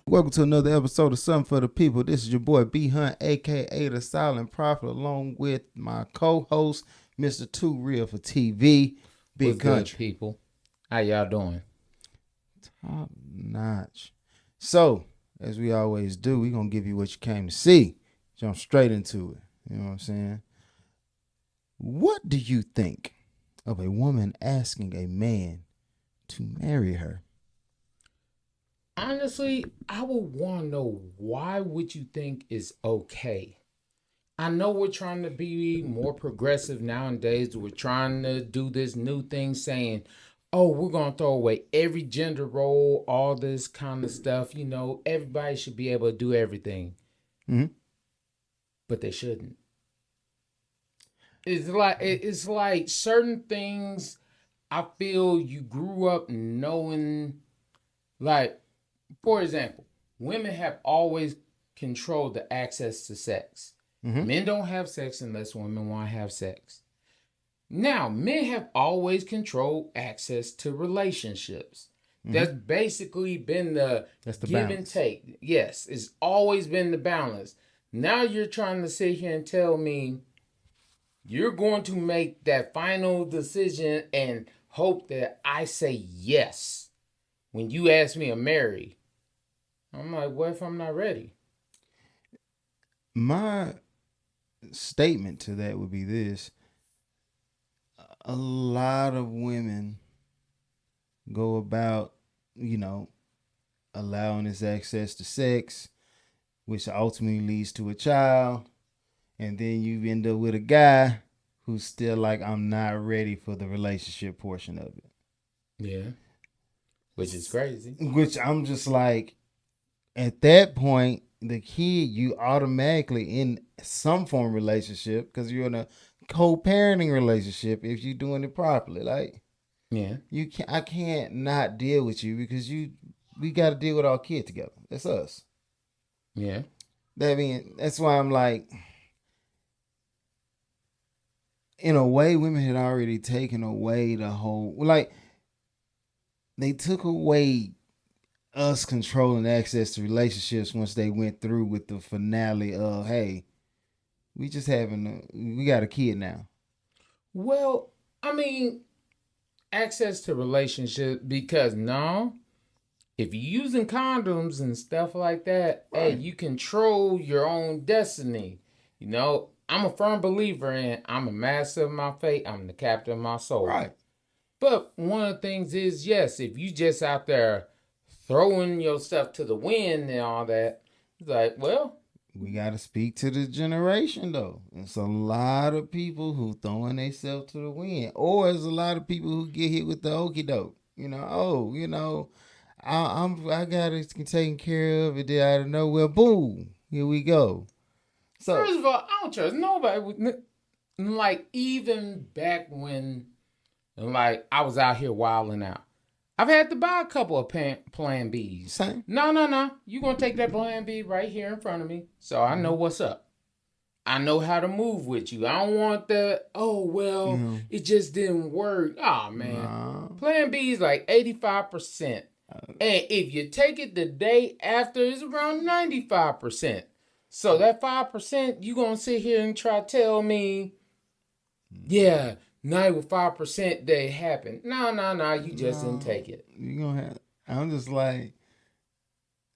Welcome to another episode of Something for the People. This is your boy B Hunt, aka the Silent Prophet, along with my co-host, Mr. Too Real for TV, Big What's good, Country. people? How y'all doing? Top notch. So, as we always do, we're gonna give you what you came to see. Jump straight into it. You know what I'm saying? What do you think of a woman asking a man to marry her? Honestly, I would want to know, why would you think it's okay? I know we're trying to be more progressive nowadays. We're trying to do this new thing saying, oh, we're going to throw away every gender role, all this kind of stuff. You know, everybody should be able to do everything. Mm-hmm. But they shouldn't. It's like certain things I feel you grew up knowing, like, for example, women have always controlled the access to sex. Mm-hmm. Men don't have sex unless women want to have sex. Now, men have always controlled access to relationships. Mm-hmm. That's basically been the give balance. And take. Yes, it's always been the balance. Now you're trying to sit here and tell me you're going to make that final decision and hope that I say yes when you ask me to marry. I'm like, what if I'm not ready? My statement to that would be this. A lot of women go about, allowing this access to sex, which ultimately leads to a child. And then you end up with a guy who's still like, I'm not ready for the relationship portion of it. Yeah. Which is crazy. Which I'm just like, at that point, the kid, you automatically in some form of relationship because you're in a co-parenting relationship if you're doing it properly. Like, yeah, I can't not deal with you because we got to deal with our kid together. That's us. Yeah. That's why I'm like, in a way, women had already taken away the whole, like, they took away us controlling access to relationships once they went through with the finale of, hey, we got a kid now. Well, I mean, access to relationship, because if you're using condoms and stuff like that, right, hey, you control your own destiny. You know, I'm a firm believer in I'm a master of my fate. I'm the captain of my soul. Right. But one of the things is, yes, if you just out there throwing your stuff to the wind and all that, it's like, well, we got to speak to the generation, though. It's a lot of people who throwing themselves to the wind. Or there's a lot of people who get hit with the okie doke. I got it taken care of. It out of nowhere. Boom. Here we go. So, first of all, I don't trust nobody. Like, even back when, like, I was out here wilding out, I've had to buy a couple of Plan Bs. Same. No. You're going to take that Plan B right here in front of me, so I know what's up. I know how to move with you. I don't want it just didn't work. Oh, man. No. Plan B is like 85%. And if you take it the day after, it's around 95%. So that 5%, you're going to sit here and try to tell me, yeah, 95% they happen. No, you just didn't take it. You gonna have. I'm just like,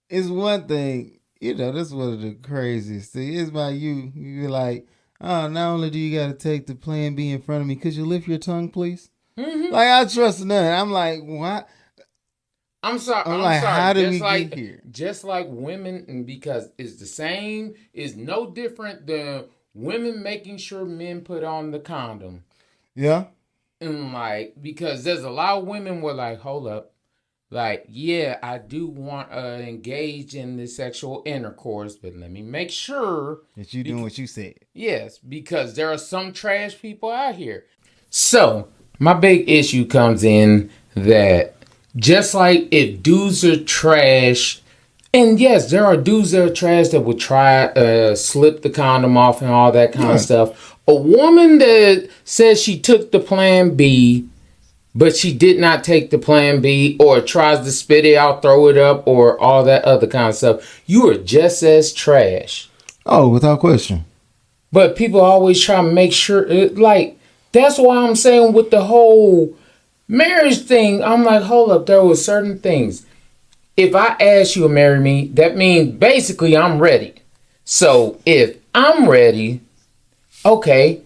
it's one thing, that's one of the craziest things. It's about you. You be like, oh, not only do you got to take the Plan B in front of me, could you lift your tongue, please? Mm-hmm. Like, I trust none. I'm like, what? I'm sorry. How did we get here? Just like women, because it's the same. It's no different than women making sure men put on the condom. Yeah. And because there's a lot of women were like, hold up. Like, yeah, I do want to engage in the sexual intercourse, but let me make sure that you're doing what you said. Yes, because there are some trash people out here. So, my big issue comes in that just like if dudes are trash, and yes, there are dudes that are trash that would try slip the condom off and all that kind of stuff. A woman that says she took the Plan B but she did not take the plan B or tries to spit it out, throw it up, or all that other kind of stuff, you are just as trash. Oh, without question. But people always try to make sure, that's why I'm saying with the whole marriage thing, I'm like, hold up, there were certain things. If I ask you to marry me, that means basically I'm ready. So if I'm ready, okay,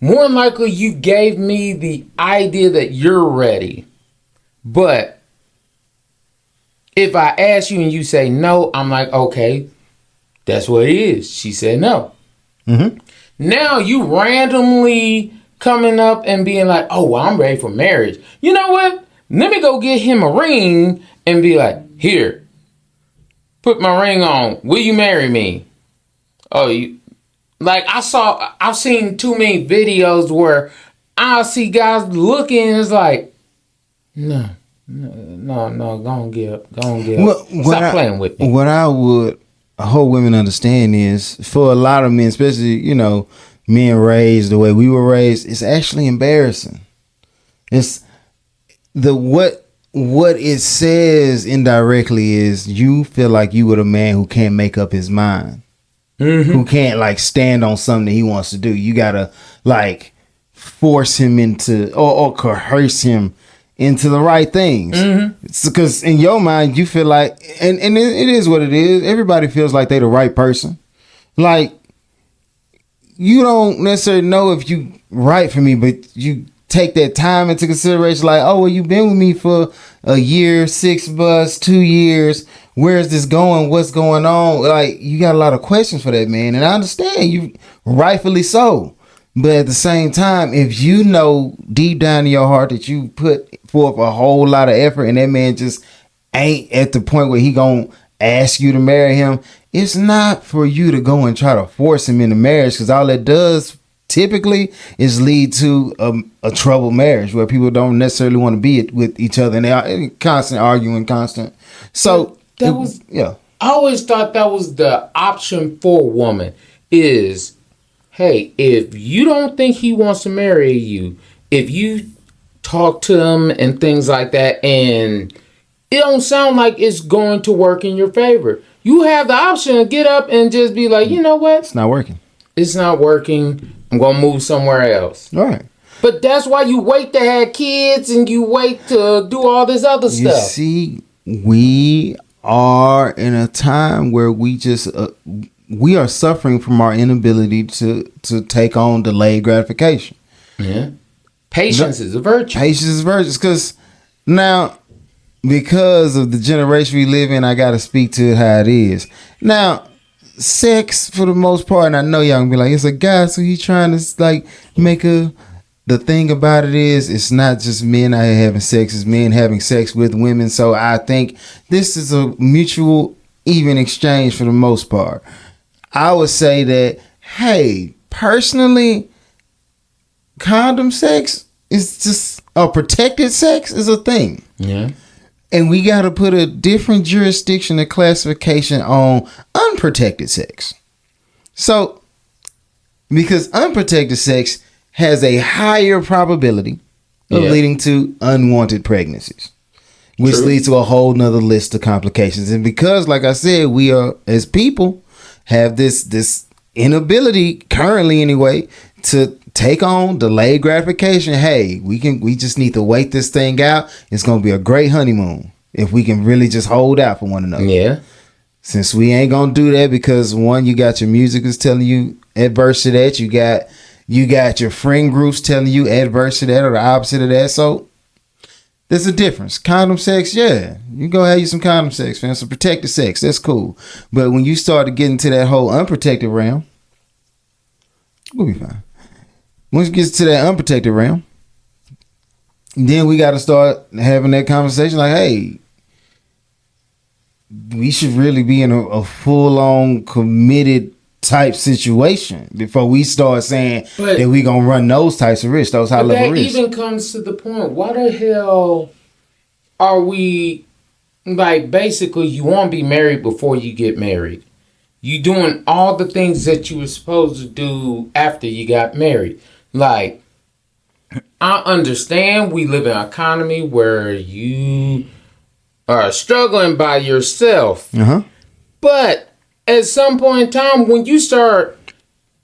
more than likely you gave me the idea that you're ready. But if I ask you and you say no, I'm like, okay, that's what it is. She said no. Mm-hmm. Now you randomly coming up and being like, oh, well, I'm ready for marriage. You know what? Let me go get him a ring and be like, here, put my ring on. Will you marry me? Oh, I've seen too many videos where I see guys looking and it's like, no, go on, give up. Stop playing with me. What I hope women understand is, for a lot of men, especially, men raised the way we were raised, it's actually embarrassing. It's what it says indirectly is you feel like you were a man who can't make up his mind. Mm-hmm. Who can't stand on something that he wants to do. You gotta force him into or coerce him into the right things. Because in your mind you feel like, and it is what it is. Everybody feels like they the right person. You don't necessarily know if you right for me, but you take that time into consideration. Like, oh, well, you've been with me for a year, 6 months, 2 years. Where is this going? What's going on? You got a lot of questions for that man. And I understand you, rightfully so. But at the same time, if you know deep down in your heart that you put forth a whole lot of effort and that man just ain't at the point where he gonna ask you to marry him, it's not for you to go and try to force him into marriage, because all that does typically is lead to a troubled marriage where people don't necessarily want to be with each other and they are constant arguing, constant. So I always thought that was the option for a woman is, hey, if you don't think he wants to marry you, if you talk to him and things like that and it don't sound like it's going to work in your favor, you have the option to get up and just be like, you know what? It's not working. It's not working. I'm going to move somewhere else. All right. But that's why you wait to have kids and you wait to do all this other stuff. You see, we are in a time where we are suffering from our inability to take on delayed gratification. Yeah. Patience is a virtue. Patience is a virtue. Because of the generation we live in, I got to speak to it how it is. Now, sex, for the most part, and I know y'all gonna be like, it's a guy, so he trying to make the thing about it is, it's not just men out here having sex, it's men having sex with women. So I think this is a mutual, even exchange for the most part. I would say that, hey, personally, condom sex is just protected sex is a thing. Yeah. And we got to put a different jurisdiction and classification on unprotected sex. So, because unprotected sex has a higher probability of leading to unwanted pregnancies, which leads to a whole nother list of complications. And because, like I said, we are, as people, have this inability, currently anyway, to take on delayed gratification. Hey, we just need to wait this thing out. It's gonna be a great honeymoon if we can really just hold out for one another. Yeah. Since we ain't gonna do that, because one, you got your music is telling you adverse to that. You got your friend groups telling you adverse to that or the opposite of that. So there's a difference. Condom sex, yeah, you go have you some condom sex, fam. Some protected sex, that's cool. But when you start to get into that whole unprotected realm, we'll be fine. Once it gets to that unprotected realm, then we got to start having that conversation like, hey, we should really be in a full-on committed type situation before we start saying that we going to run those types of risks, those high-level risks. That even comes to the point, why the hell are we, basically, you want to be married before you get married. You doing all the things that you were supposed to do after you got married. I understand we live in an economy where you are struggling by yourself. But at some point in time, when you start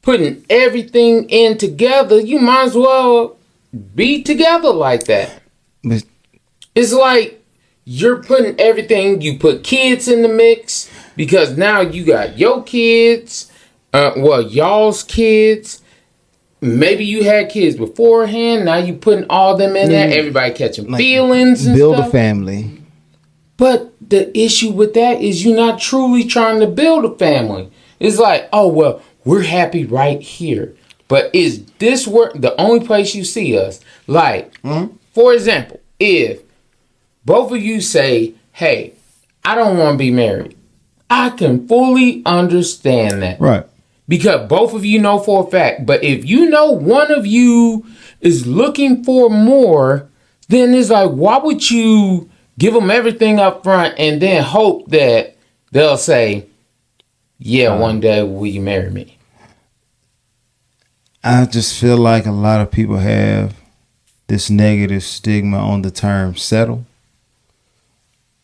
putting everything in together, you might as well be together like that. But it's like you're putting everything, you put kids in the mix because now you got your kids, y'all's kids. Maybe you had kids beforehand. Now you putting all them in there. Everybody catching feelings and build stuff. a family. But the issue with that is you're not truly trying to build a family. It's like, oh, well, we're happy right here. But is this where the only place you see us? Like, for example, if both of you say, hey, I don't want to be married. I can fully understand that. Right. Because both of you know for a fact. But if you know one of you is looking for more, then it's like, why would you give them everything up front and then hope that they'll say, yeah, one day will you marry me? I just feel like a lot of people have this negative stigma on the term settle.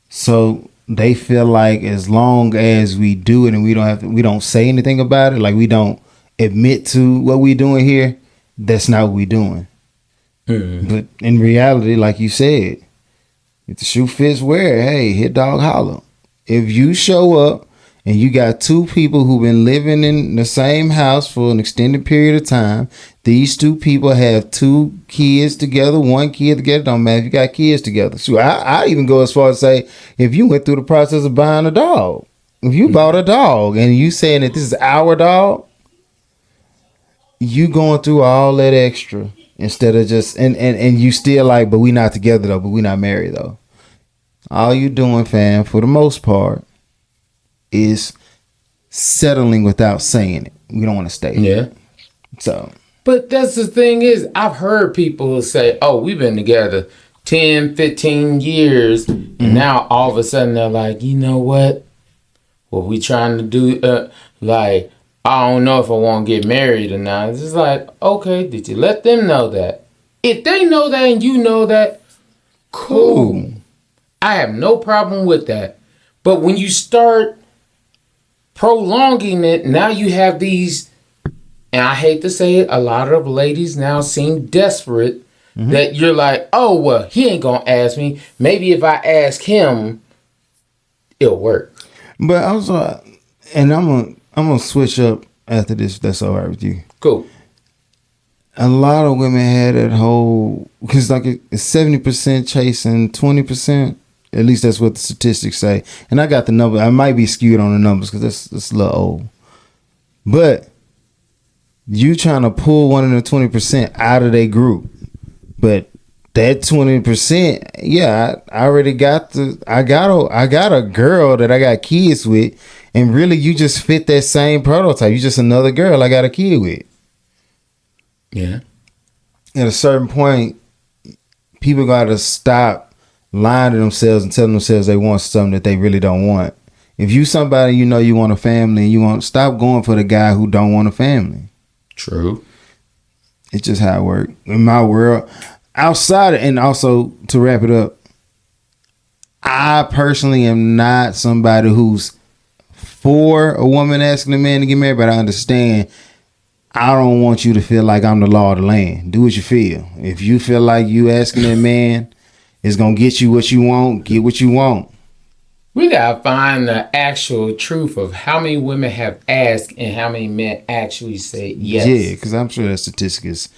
So they feel like as long as we do it and we don't say anything about it, like we don't admit to what we doing here, that's not what we doing. But in reality, like you said, if the shoe fits, wear it. Hey, hit dog holler. If you show up and you got two people who've been living in the same house for an extended period of time, these two people have two kids together, one kid together, don't matter if you got kids together. So I even go as far as say, if you went through the process of buying a dog, if you bought a dog and you saying that this is our dog, you going through all that extra instead of just, and you still like, but we not together though, but we not married though. All you doing, fam, for the most part, is settling without saying it. We don't want to stay. Yeah. So. But that's the thing is, I've heard people say, oh, we've been together 10, 15 years. And now all of a sudden they're like, you know what? What we trying to do, like, I don't know if I want to get married or not. It's just like, okay, did you let them know that? If they know that and you know that, cool. I have no problem with that. But when you start prolonging it, now you have these, and I hate to say it, a lot of ladies now seem desperate that you're like, oh, well, he ain't going to ask me. Maybe if I ask him, it'll work. But also, and I'm gonna switch up after this, if that's all right with you. Cool. A lot of women had that whole, because like it's 70% chasing 20%. At least that's what the statistics say. And I got the number. I might be skewed on the numbers because that's a little old. But you trying to pull one of the 20% out of their group. But that 20%, yeah, I already got I got a girl that I got kids with, and really you just fit that same prototype. You just another girl I got a kid with. Yeah. At a certain point, people gotta stop lying to themselves and telling themselves they want something that they really don't want. If you somebody you know you want a family, and you want, stop going for the guy who don't want a family. True. It's just how it works in my world. Outside, and also to wrap it up, I personally am not somebody who's for a woman asking a man to get married, but I understand. I don't want you to feel like I'm the law of the land. Do what you feel. If you feel like you asking that man is gonna get you what you want, get what you want. We gotta find the actual truth of how many women have asked and how many men actually say yes. Yeah, because I'm sure that statistic is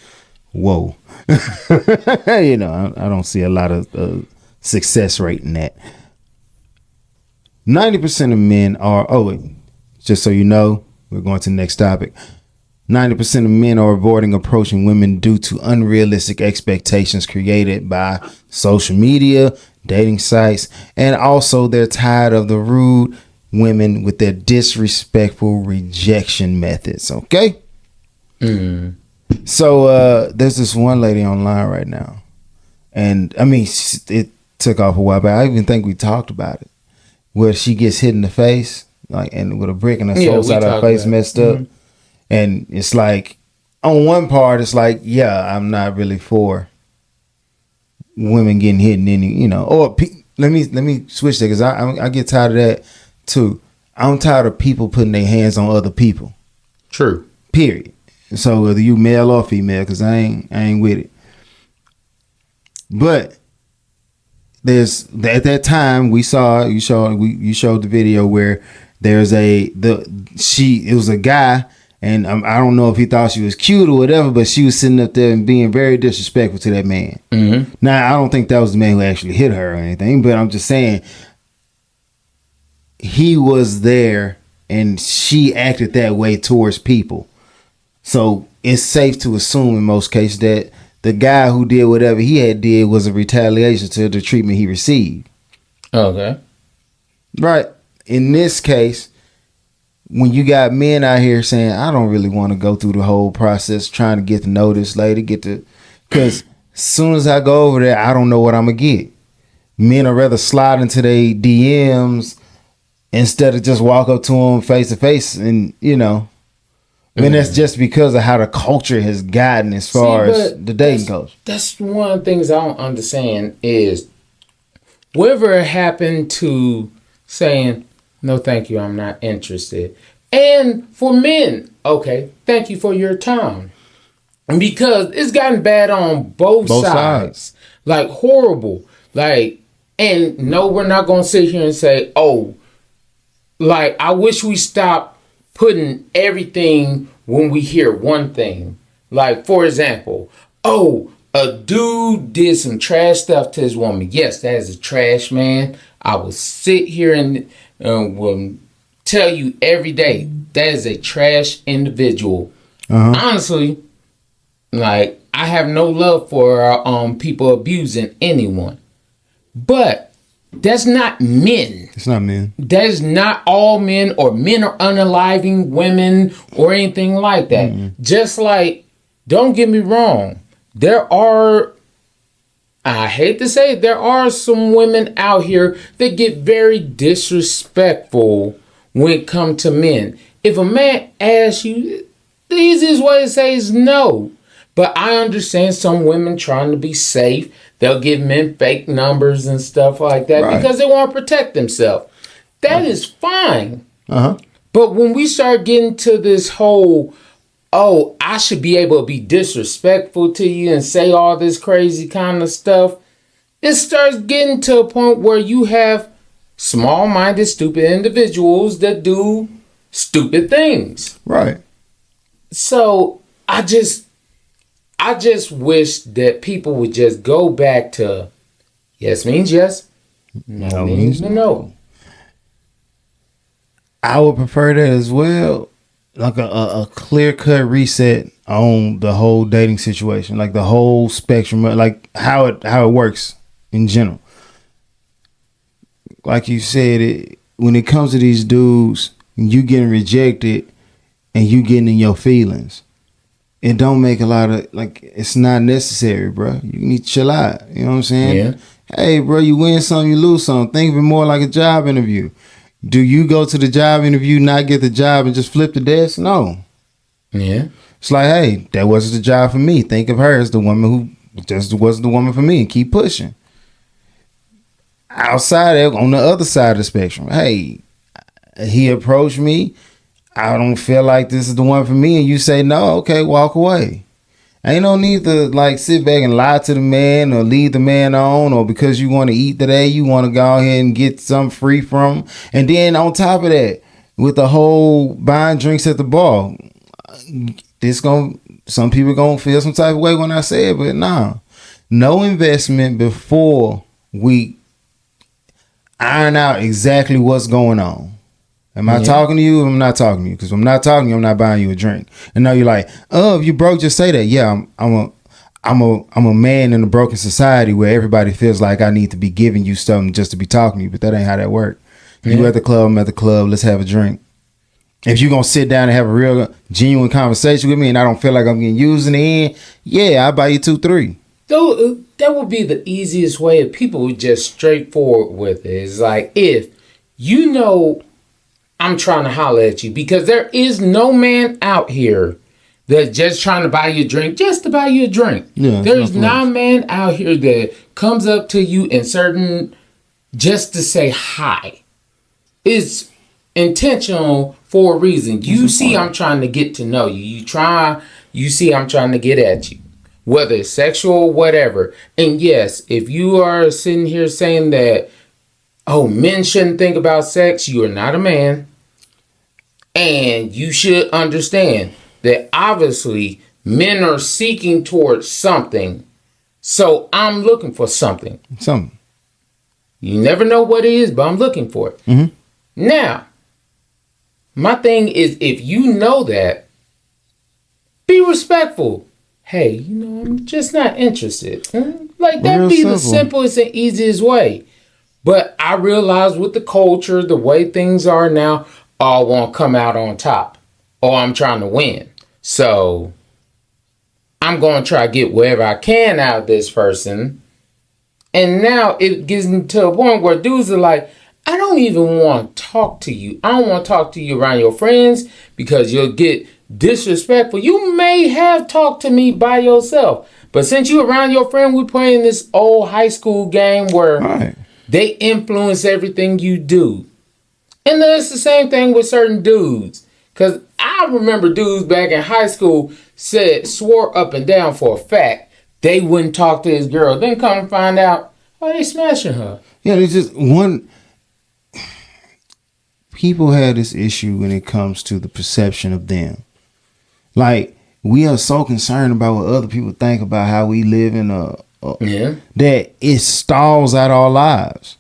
whoa. You know, I don't see a lot of success rate in that. 90% of men are, just so you know, we're going to the next topic. 90% of men are avoiding approaching women due to unrealistic expectations created by social media, dating sites, and also they're tired of the rude women with their disrespectful rejection methods. Okay? So there's this one lady online right now, and I mean it took off a while, but I even think we talked about it, where she gets hit in the face, like, and with a brick in her soul side of her face messed up. And it's like, on one part, it's like, yeah, I'm not really for women getting hit in any, or let me switch that because I get tired of that too. I'm tired of people putting their hands on other people. True. Period. So whether you male or female, because I ain't with it. But there's at that time we saw you showed the video where there's it was a guy, and I don't know if he thought she was cute or whatever, but she was sitting up there and being very disrespectful to that man. Mm-hmm. Now I don't think that was the man who actually hit her or anything, but I'm just saying he was there and she acted that way towards people. So it's safe to assume in most cases that the guy who did whatever he had did was a retaliation to the treatment he received. Okay. Right. In this case, when you got men out here saying, I don't really want to go through the whole process trying to get to know this lady, because as soon as I go over there, I don't know what I'm going to get. Men are rather slide into their DMs instead of just walk up to them face to face and, And that's just because of how the culture has gotten as far as the dating goes. That's one of the things I don't understand is whatever happened to saying, no, thank you, I'm not interested. And for men, okay, thank you for your time. Because it's gotten bad on both sides. Like horrible. And no, we're not going to sit here and say, I wish we stopped putting everything when we hear one thing. Like, for example, a dude did some trash stuff to his woman. Yes, that is a trash man. I will sit here and will tell you every day that is a trash individual. Uh-huh. Honestly, I have no love for people abusing anyone. But that's not men. It's not men. That is not all men, or men are unaliving women or anything like that. Mm-hmm. Just don't get me wrong. I hate to say it, there are some women out here that get very disrespectful when it comes to men. If a man asks you, the easiest way to say is no. But I understand some women trying to be safe. They'll give men fake numbers and stuff like that because they want to protect themselves. That is fine. Uh-huh. But when we start getting to this whole, I should be able to be disrespectful to you and say all this crazy kind of stuff, it starts getting to a point where you have small-minded, stupid individuals that do stupid things. Right. So I just wish that people would just go back to yes means yes, no means no. I would prefer that as well, like a clear-cut reset on the whole dating situation, like the whole spectrum, like how it works in general. Like you said, when it comes to these dudes, you getting rejected and you getting in your feelings. It don't make a lot of, it's not necessary, bro. You need to chill out. You know what I'm saying? Yeah. Hey, bro, you win some, you lose some. Think of it more like a job interview. Do you go to the job interview, not get the job, and just flip the desk? No. Yeah. It's like, hey, that wasn't the job for me. Think of her as the woman who just wasn't the woman for me, and keep pushing. Outside, on the other side of the spectrum, hey, he approached me. I don't feel like this is the one for me, and you say no, okay, walk away. Ain't no need to sit back and lie to the man or lead the man on, or because you want to eat today, you want to go ahead and get some free from him. And then on top of that, with the whole buying drinks at the bar, some people gonna feel some type of way when I say it, but nah, no investment before we iron out exactly what's going on. Am I talking to you or am I not talking to you? Because if I'm not talking to you, I'm not buying you a drink. And now you're like, if you broke, just say that. Yeah, I'm a man in a broken society where everybody feels like I need to be giving you something just to be talking to you, but that ain't how that works. You at the club, I'm at the club, let's have a drink. If you're going to sit down and have a real genuine conversation with me and I don't feel like I'm getting used in the end, yeah, I'll buy you 2-3. Though that would be the easiest way if people would just straightforward with it. It's like, if I'm trying to holler at you, because there is no man out here that's just trying to buy you a drink just to buy you a drink. Yeah, there's not a man out here that comes up to you in certain, just to say hi, it's intentional for a reason. You see, I'm trying to get to know you. You see, I'm trying to get at you, whether it's sexual, whatever. And yes, if you are sitting here saying that, oh, men shouldn't think about sex, you are not a man. And you should understand that obviously men are seeking towards something. So I'm looking for something. Something. You never know what it is, but I'm looking for it. Mm-hmm. Now, my thing is, if you know that, be respectful. Hey, I'm just not interested. Like, that'd be the simplest and easiest way. But I realize with the culture, the way things are now, I want to come out on top. Or I'm trying to win. So, I'm going to try to get whatever I can out of this person. And now it gets to a point where dudes are like, I don't even want to talk to you. I don't want to talk to you around your friends because you'll get disrespectful. You may have talked to me by yourself. But since you're around your friend, we're playing this old high school game where they influence everything you do. And then it's the same thing with certain dudes. Because I remember dudes back in high school swore up and down for a fact they wouldn't talk to his girl. Then come and find out, oh, they smashing her. Yeah, there's just one. People have this issue when it comes to the perception of them. Like, we are so concerned about what other people think about how we live in that it stalls out our lives.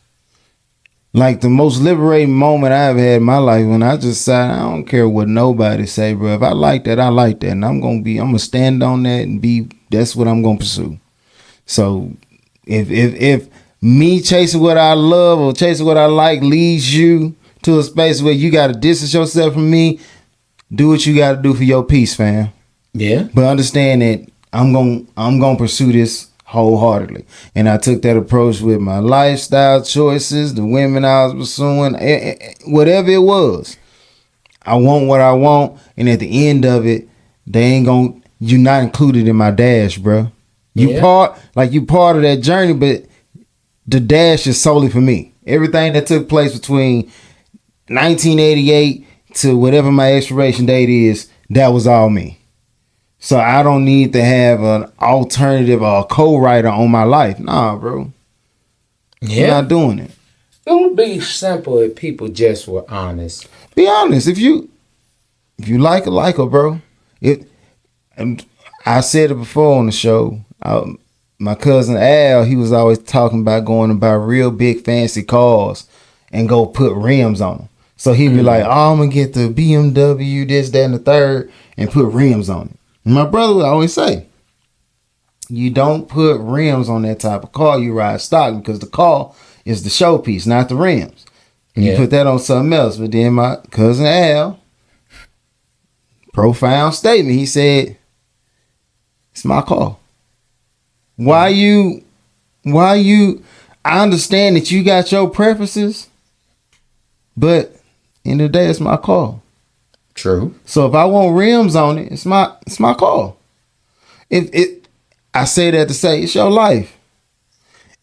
Like, the most liberating moment I've had in my life when I just said, I don't care what nobody say, bro. If I like that, I like that. And I'm going to stand on that and that's what I'm going to pursue. So if me chasing what I love or chasing what I like leads you to a space where you got to distance yourself from me, do what you got to do for your peace, fam. Yeah. But understand that I'm going to pursue this wholeheartedly. And I took that approach with my lifestyle choices, the women I was pursuing, whatever it was. I want what I want, and at the end of it, you're not included in my dash, bro. You part of that journey, but the dash is solely for me. Everything that took place between 1988 to whatever my expiration date is, that was all me. So I don't need to have an alternative or a co-writer on my life. Nah, bro. Yeah. I'm not doing it. It would be simple if people just were honest. Be honest. If you like her, bro. I said it before on the show. My cousin Al, he was always talking about going and buy real big fancy cars and go put rims on them. So he'd be like, oh, I'm going to get the BMW, this, that, and the third, and put rims on it. And my brother would always say, you don't put rims on that type of car. You ride stock because the car is the showpiece, not the rims. You put that on something else. But then my cousin Al, profound statement. He said, it's my car. Why you, I understand that you got your preferences, but in the day, it's my car. True. So if I want rims on it, it's my call. I say that to say it's your life.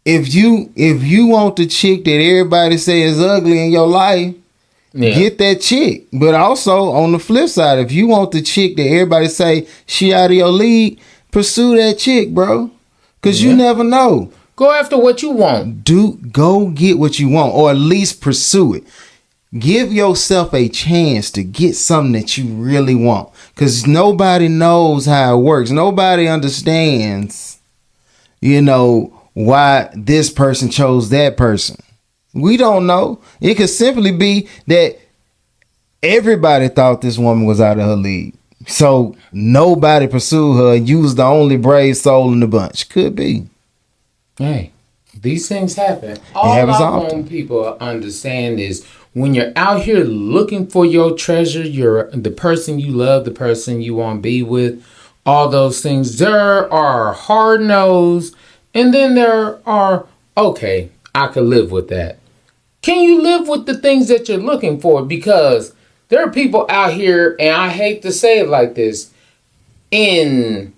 If you want the chick that everybody say is ugly in your life, get that chick. But also on the flip side, if you want the chick that everybody say she out of your league, pursue that chick, bro. Cause you never know. Go after what you want. Go get what you want, or at least pursue it. Give yourself a chance to get something that you really want. Because nobody knows how it works. Nobody understands, why this person chose that person. We don't know. It could simply be that everybody thought this woman was out of her league. So nobody pursued her and you was the only brave soul in the bunch. Could be. Hey, these things happen. All I want people to understand is when you're out here looking for your treasure, you're the person you love, the person you want to be with, all those things, there are hard no's, and then there are, okay, I could live with that. Can you live with the things that you're looking for? Because there are people out here, and I hate to say it like this, in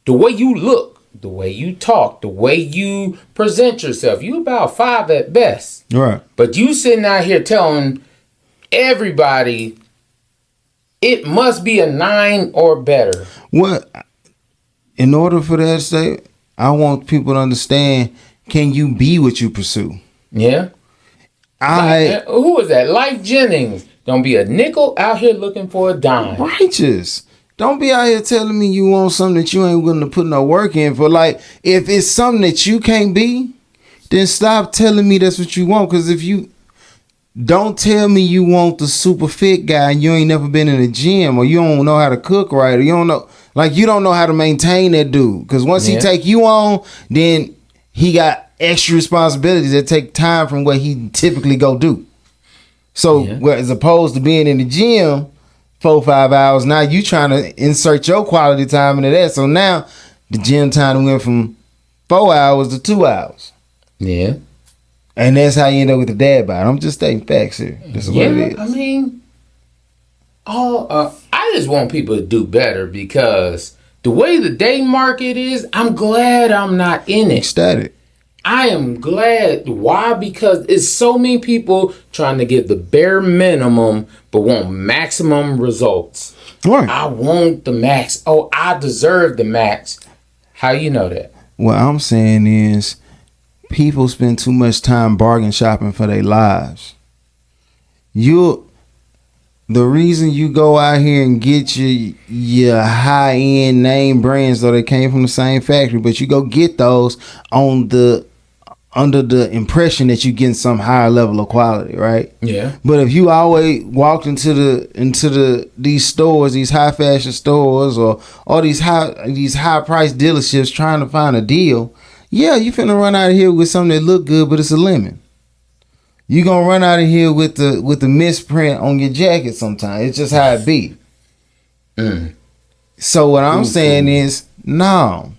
the way you look, the way you talk, the way you present yourself. You about 5 at best. Right. But you sitting out here telling everybody it must be a 9 or better. What? In order for that to say, I want people to understand, can you be what you pursue? Yeah. Who is that? Life Jennings. Don't be a nickel out here looking for a dime. Righteous. Don't be out here telling me you want something that you ain't willing to put no work in for. Like, if it's something that you can't be, then stop telling me that's what you want. Because if you don't tell me you want the super fit guy and you ain't never been in a gym, or you don't know how to cook right, or you don't know, like, you don't know how to maintain that dude. Because once he take you on, then he got extra responsibilities that take time from what he typically go do. So as opposed to being in the gym 4-5 hours, now you trying to insert your quality time into that. So now the gym time went from 4 hours to 2 hours. Yeah. And that's how you end up with the dad bod. I'm just stating facts here. This is what it is. I mean, I just want people to do better, because the way the day market is, I'm glad I'm not in it. Ecstatic. I am glad. Why? Because it's so many people trying to get the bare minimum but want maximum results. Right. I want the max. Oh, I deserve the max. How you know that? What I'm saying is, people spend too much time bargain shopping for their lives. The reason you go out here and get your high end name brands, though they came from the same factory, but you go get those under the impression that you're getting some higher level of quality, right? Yeah. But if you always walked into these stores, these high fashion stores, or all these high price dealerships trying to find a deal, yeah, you finna run out of here with something that look good, but it's a lemon. You gonna run out of here with the misprint on your jacket sometimes. It's just how it be. So what I'm saying is, no.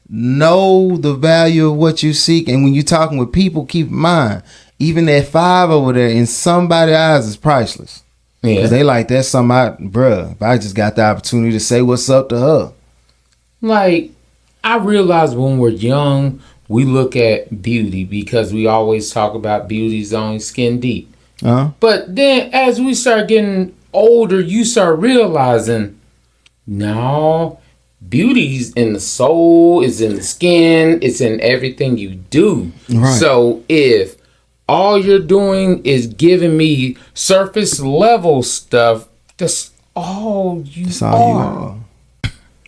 Know the value of what you seek, and when you're talking with people, keep in mind, even that 5 over there in somebody's eyes is priceless. Yeah. Because they like, that's something bruh, if I just got the opportunity to say what's up to her. Like, I realize when we're young, we look at beauty because we always talk about beauty's only skin deep. But then as we start getting older, you start realizing, no, beauty's in the soul, it's in the skin, it's in everything you do. Right. So if all you're doing is giving me surface level stuff, that's all you are.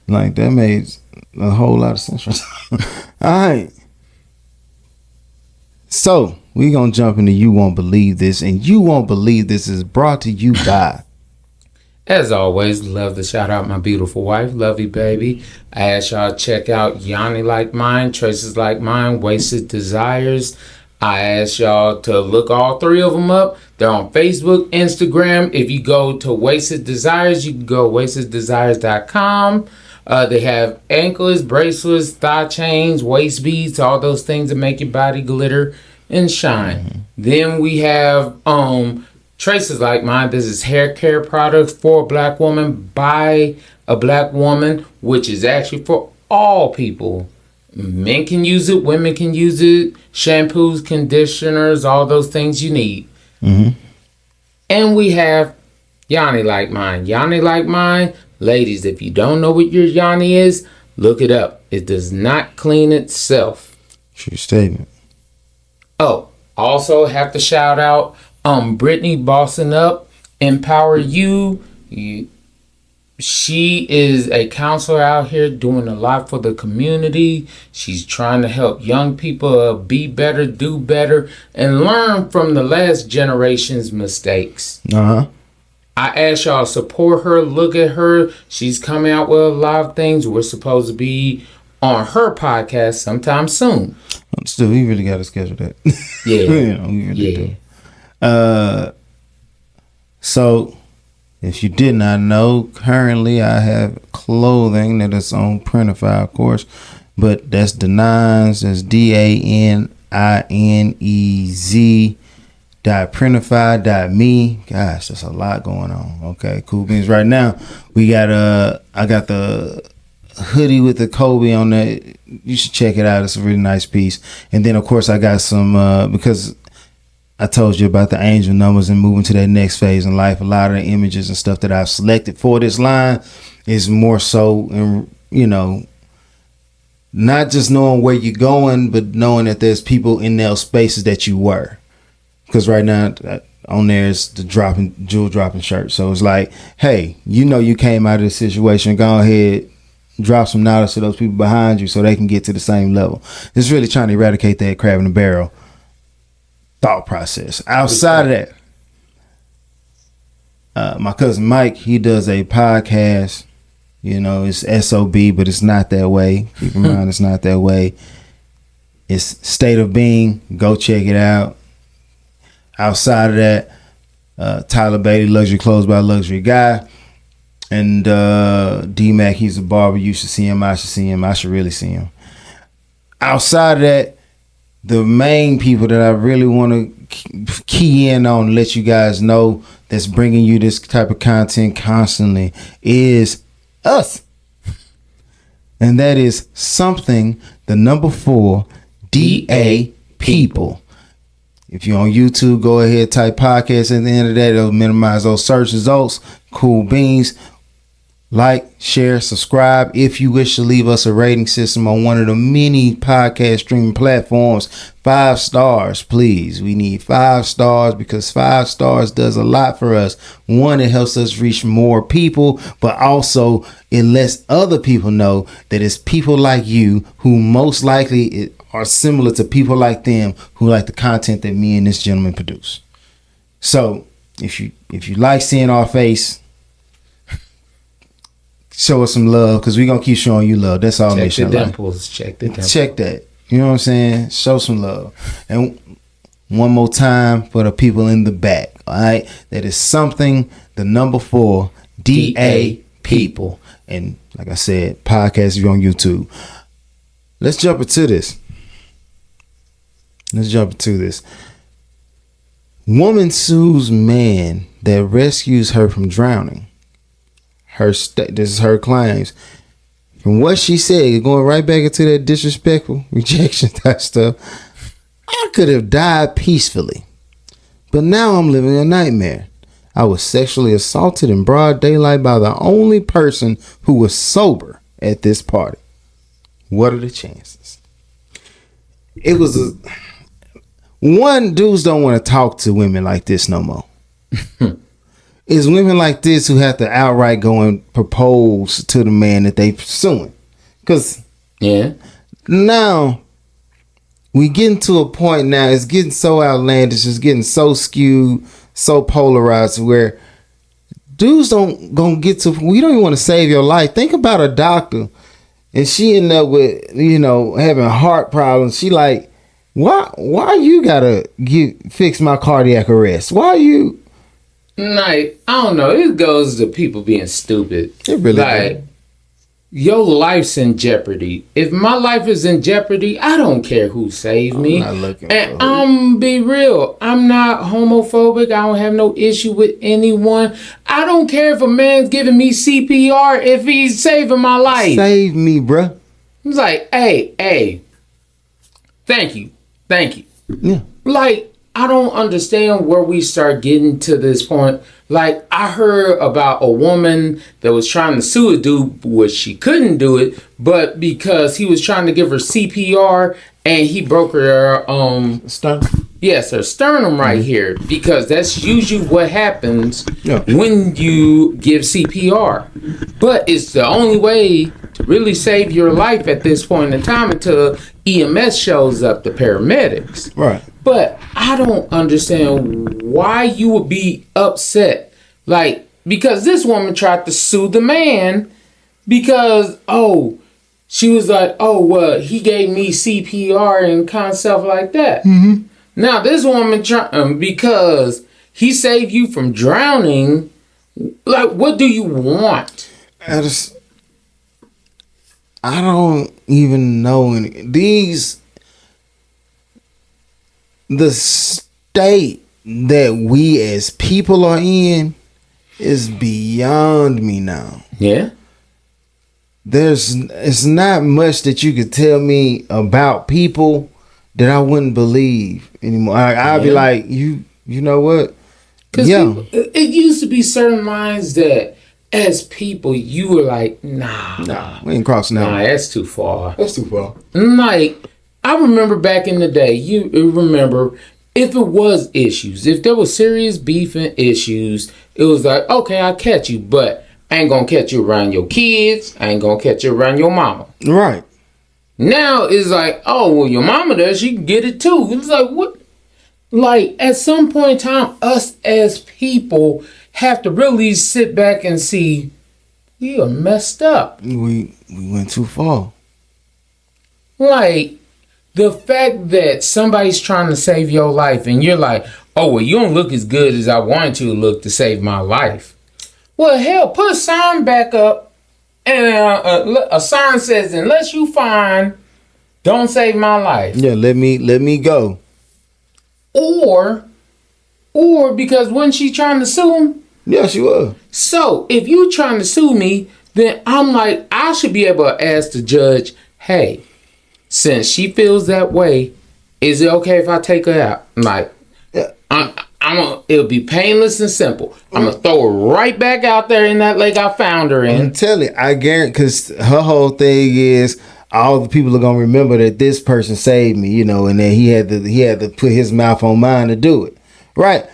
Like, that made a whole lot of sense. All right. So we're going to jump into You Won't Believe This, and You Won't Believe This is brought to you by... As always, love to shout out my beautiful wife, Lovey Baby. I ask y'all to check out Yanni Like Mine, Traces Like Mine, Wasted Desires. I ask y'all to look all 3 of them up. They're on Facebook, Instagram. If you go to Wasted Desires, you can go wasteddesires.com. They have anklets, bracelets, thigh chains, waist beads, all those things that make your body glitter and shine. Then we have Traces Like Mine. This is hair care products for a black woman by a black woman, which is actually for all people. Men can use it, women can use it, shampoos, conditioners, all those things you need. And we have Yanni Like Mine. Yanni Like Mine, ladies, if you don't know what your Yanni is, look it up. It does not clean itself. True statement. Oh, also have to shout out Brittany Bossing Up, Empower You. She is a counselor out here doing a lot for the community. She's trying to help young people be better, do better, and learn from the last generation's mistakes. I ask y'all to support her, look at her. She's coming out with a lot of things. We're supposed to be on her podcast sometime soon. Still, we really got to schedule that. Yeah. We really do. So, if you did not know, currently I have clothing that is on Printify, of course, but that's Denines, that's DANINEZ.printify.me. Gosh, that's a lot going on. Okay, cool beans. Right now, we got I got the hoodie with the Kobe on that. You should check it out. It's a really nice piece. And then of course I got some because I told you about the angel numbers and moving to that next phase in life. A lot of the images and stuff that I've selected for this line is more so, and not just knowing where you're going, but knowing that there's people in those spaces that you were. Because right now on there is the jewel dropping shirt. So it's like, hey, you came out of this situation. Go ahead, drop some knowledge to those people behind you so they can get to the same level. It's really trying to eradicate that crab in the barrel thought process. Outside of that, my cousin Mike, he does a podcast. It's SOB, but it's not that way. Keep in mind, it's not that way. It's State of Being. Go check it out. Outside of that, Tyler Beatty, Luxury Clothes by Luxury Guy. And D-Mac, he's a barber. You should see him. I should see him. I should really see him. Outside of that, the main people that I really want to key in on and let you guys know that's bringing you this type of content constantly is us. And that is something, the number 4, DA people. If you're on YouTube, go ahead, type podcast. At the end of that, it'll minimize those search results. Cool beans. Like, share, subscribe. If you wish to leave us a rating system on one of the many podcast streaming platforms, 5 stars, please. We need 5 stars because 5 stars does a lot for us. One, it helps us reach more people, but also it lets other people know that it's people like you who most likely are similar to people like them who like the content that me and this gentleman produce. So if you like seeing our face, show us some love because we're going to keep showing you love. That's all. Check the dimples. Check the dimples. Check that. You know what I'm saying? Show some love. And one more time for the people in the back. All right? That is something, the number 4, DA people. And like I said, podcast if you're on YouTube. Let's jump into this. Woman sues man that rescues her from drowning. This is her claims. From what she said, going right back into that disrespectful rejection type stuff, I could have died peacefully, but now I'm living a nightmare. I was sexually assaulted in broad daylight by the only person who was sober at this party. What are the chances? It was dudes don't want to talk to women like this no more. It's women like this who have to outright go and propose to the man that they pursuing. Because now we getting to a point now, it's getting so outlandish, it's getting so skewed, so polarized where dudes don't get to, we don't even want to save your life. Think about a doctor and she end up with, having heart problems. She like, why you gotta fix my cardiac arrest? Why you... Like, I don't know. It goes to people being stupid. It really does. Your life's in jeopardy. If my life is in jeopardy, I don't care who saved me. I'm not looking and I'm be real. I'm not homophobic. I don't have no issue with anyone. I don't care if a man's giving me CPR if he's saving my life. Save me, bruh. It's like, hey, thank you. Yeah. Like, I don't understand where we start getting to this point. Like, I heard about a woman that was trying to sue a dude, which she couldn't do it, but because he was trying to give her CPR and he broke her sternum. Yes, her sternum right here, because that's usually what happens when you give CPR. But it's the only way to really save your life at this point in time until EMS shows up, the paramedics. Right. But I don't understand why you would be upset. Like, because this woman tried to sue the man because, she was like, well, he gave me CPR and kind of stuff like that. Mm-hmm. Now, this woman, because he saved you from drowning, like, what do you want? I don't even know the state that we as people are in is beyond me now. Yeah. it's not much that you could tell me about people that I wouldn't believe anymore. I'd be like, you know what? Because it used to be certain lines that, as people, you were like, nah, we ain't crossing that. Nah, that's too far. That's too far. Like, I remember back in the day, you remember, if it was issues, if there was serious beef and issues, it was like, okay, I'll catch you, but I ain't gonna catch you around your kids. I ain't gonna catch you around your mama. Right. Now it's like, oh, well, your mama does. She can get it too. It's like, what? Like, at some point in time, us as people have to really sit back and see, we are messed up. We went too far. Like, the fact that somebody's trying to save your life and you're like, oh, well, you don't look as good as I wanted you to look to save my life. Well, hell, put a sign back up, and a sign says, unless you find, don't save my life. Yeah, let me go. Or because when she trying to sue him? Yeah, she was. So, if you trying to sue me, then I'm like, I should be able to ask the judge, hey, since she feels that way, is it okay if I take her out? I'm like, yeah. It'll be painless and simple. I'm gonna throw her right back out there in that lake I found her in. I'm telling you, I guarantee, because her whole thing is all the people are gonna remember that this person saved me, and then he had to put his mouth on mine to do it. Right.